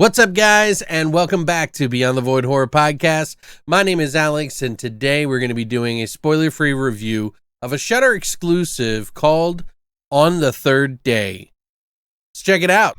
What's up, guys, and welcome back to Beyond the Void Horror Podcast. My name is Alex, and today we're going to be doing a spoiler-free review of a Shudder exclusive called On the Third Day. Let's check it out.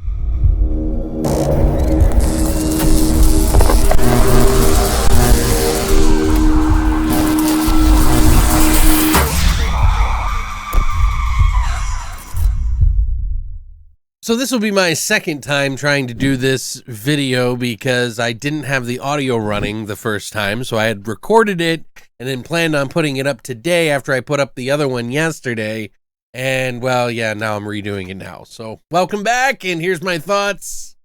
So this will be my second time trying to do this video because I didn't have the audio running the first time. So I had recorded it and then planned on putting it up today after I put up the other one yesterday. And well, yeah, now I'm redoing it now. So welcome back, and here's my thoughts.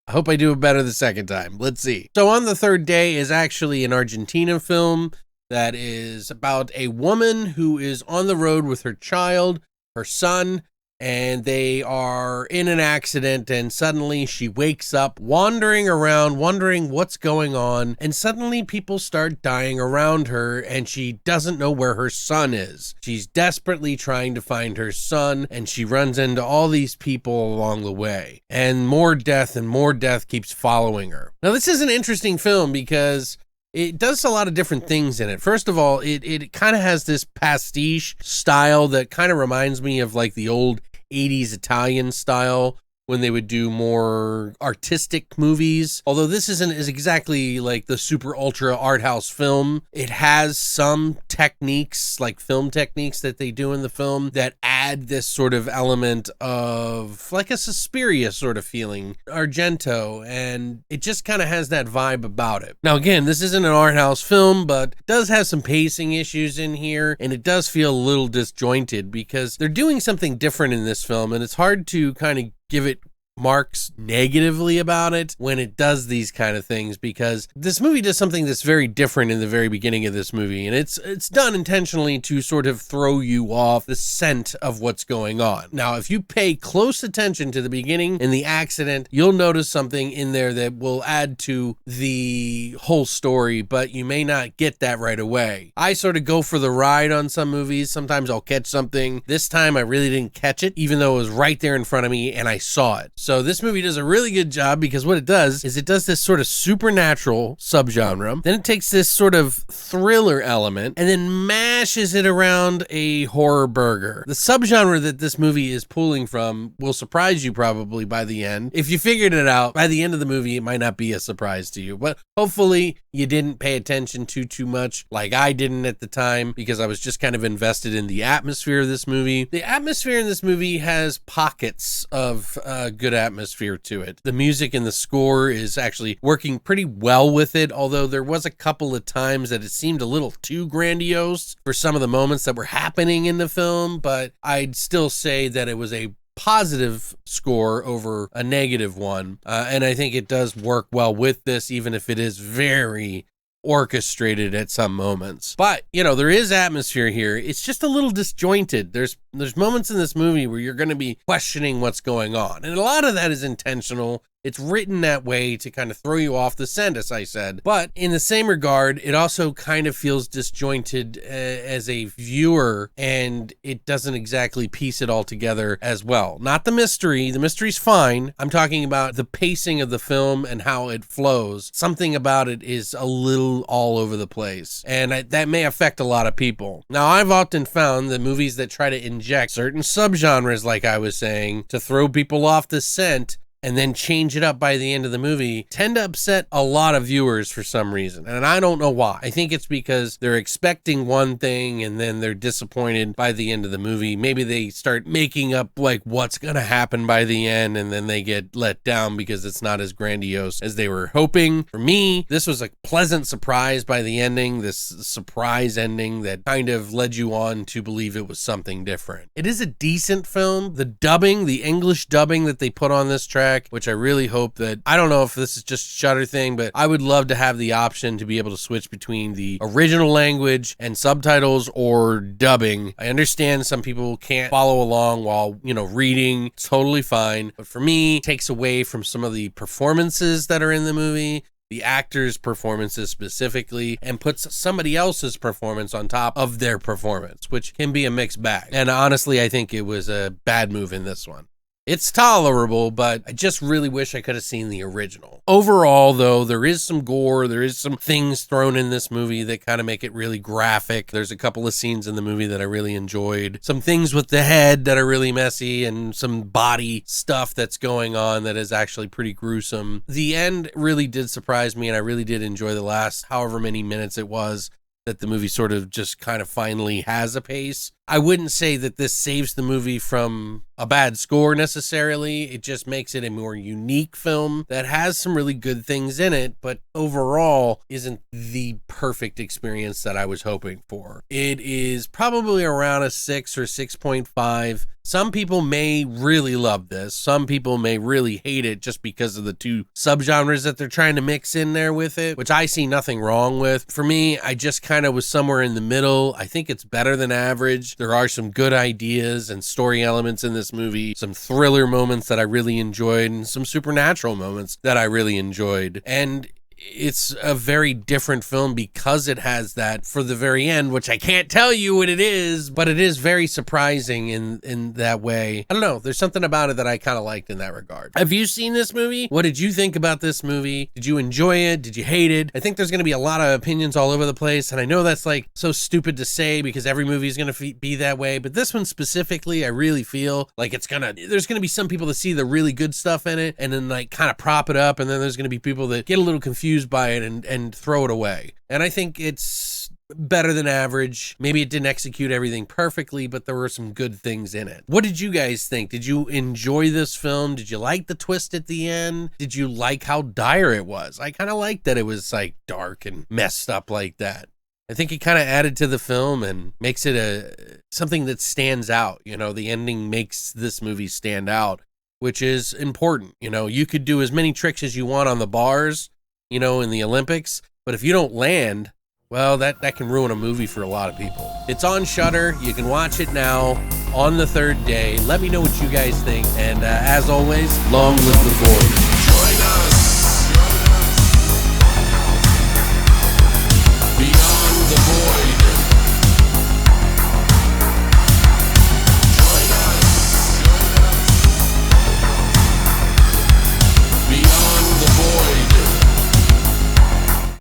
I hope I do it better the second time. Let's see. So On the Third Day is actually an Argentina film that is about a woman who is on the road with her child, her son, and they are in an accident, and suddenly she wakes up wandering around, wondering what's going on, and suddenly people start dying around her, and she doesn't know where her son is. She's desperately trying to find her son, and she runs into all these people along the way, and more death keeps following her. Now, this is an interesting film because it does a lot of different things in it. First of all, it kind of has this pastiche style that kind of reminds me of like the old 80s Italian style when they would do more artistic movies. Although this isn't as exactly like the super ultra art house film. It has some techniques, like film techniques that they do in the film that add this sort of element of like a Suspiria sort of feeling, Argento, and it just kind of has that vibe about it. Now again, this isn't an art house film, but it does have some pacing issues in here, and it does feel a little disjointed because they're doing something different in this film, and it's hard to kind of give it marks negatively about it when it does these kind of things, because this movie does something that's very different in the very beginning of this movie, and it's done intentionally to sort of throw you off the scent of what's going on. Now, if you pay close attention to the beginning and the accident, you'll notice something in there that will add to the whole story, but you may not get that right away. I sort of go for the ride on some movies. Sometimes I'll catch something. This time I really didn't catch it, even though it was right there in front of me and I saw it. So this movie does a really good job because what it does is it does this sort of supernatural subgenre. Then it takes this sort of thriller element and then mashes it around a horror burger. The subgenre that this movie is pulling from will surprise you probably by the end. If you figured it out, by the end of the movie, it might not be a surprise to you. But hopefully you didn't pay attention to too much like I didn't at the time, because I was just kind of invested in the atmosphere of this movie. The atmosphere in this movie has pockets of good atmosphere to it. The music and the score is actually working pretty well with it, although there was a couple of times that it seemed a little too grandiose for some of the moments that were happening in the film, but I'd still say that it was a positive score over a negative one, and I think it does work well with this, even if it is very orchestrated at some moments. But, you know, there is atmosphere here. It's just a little disjointed. There's moments in this movie where you're going to be questioning what's going on, and a lot of that is intentional. It's written that way to kind of throw you off the scent, as I said. But in the same regard, it also kind of feels disjointed as a viewer, and it doesn't exactly piece it all together as well. Not the mystery. The mystery's fine. I'm talking about the pacing of the film and how it flows. Something about it is a little all over the place, and that may affect a lot of people. Now, I've often found that movies that try to inject certain subgenres, like I was saying, to throw people off the scent and then change it up by the end of the movie tend to upset a lot of viewers for some reason. And I don't know why. I think it's because they're expecting one thing and then they're disappointed by the end of the movie. Maybe they start making up like what's going to happen by the end, and then they get let down because it's not as grandiose as they were hoping. For me, this was a pleasant surprise by the ending, this surprise ending that kind of led you on to believe it was something different. It is a decent film. The dubbing, the English dubbing that they put on this track, which I really hope that, I don't know if this is just a Shudder thing, but I would love to have the option to be able to switch between the original language and subtitles or dubbing. I understand some people can't follow along while, reading. It's totally fine. But for me, it takes away from some of the performances that are in the movie, the actors' performances specifically, and puts somebody else's performance on top of their performance, which can be a mixed bag. And honestly, I think it was a bad move in this one. It's tolerable, but I just really wish I could have seen the original. Overall, though, there is some gore. There is some things thrown in this movie that kind of make it really graphic. There's a couple of scenes in the movie that I really enjoyed. Some things with the head that are really messy, and some body stuff that's going on that is actually pretty gruesome. The end really did surprise me, and I really did enjoy the last however many minutes it was that the movie sort of just kind of finally has a pace. I wouldn't say that this saves the movie from a bad score necessarily. It just makes it a more unique film that has some really good things in it, but overall isn't the perfect experience that I was hoping for. It is probably around a 6 or 6.5. Some people may really love this. Some people may really hate it just because of the two subgenres that they're trying to mix in there with it, which I see nothing wrong with. For me, I just kind of was somewhere in the middle. I think it's better than average. There are some good ideas and story elements in this movie, some thriller moments that I really enjoyed, and some supernatural moments that I really enjoyed. And it's a very different film because it has that for the very end, which I can't tell you what it is, but it is very surprising in that way. I don't know. There's something about it that I kind of liked in that regard. Have you seen this movie? What did you think about this movie? Did you enjoy it? Did you hate it? I think there's going to be a lot of opinions all over the place, and I know that's like so stupid to say because every movie is going to be that way, but this one specifically, I really feel like there's going to be some people that see the really good stuff in it and then like kind of prop it up, and then there's going to be people that get a little confused by it and throw it away. And I think it's better than average. Maybe it didn't execute everything perfectly, but there were some good things in it. What did you guys think? Did you enjoy this film? Did you like the twist at the end? Did you like how dire it was? I kind of liked that it was like dark and messed up like that. I think it kind of added to the film and makes it something that stands out. You know, the ending makes this movie stand out, which is important. You know, you could do as many tricks as you want on the bars, you know, in the Olympics, but if you don't land, well, that can ruin a movie for a lot of people. It's on Shudder. You can watch it now on the third day. Let me know what you guys think. And as always, long live the board.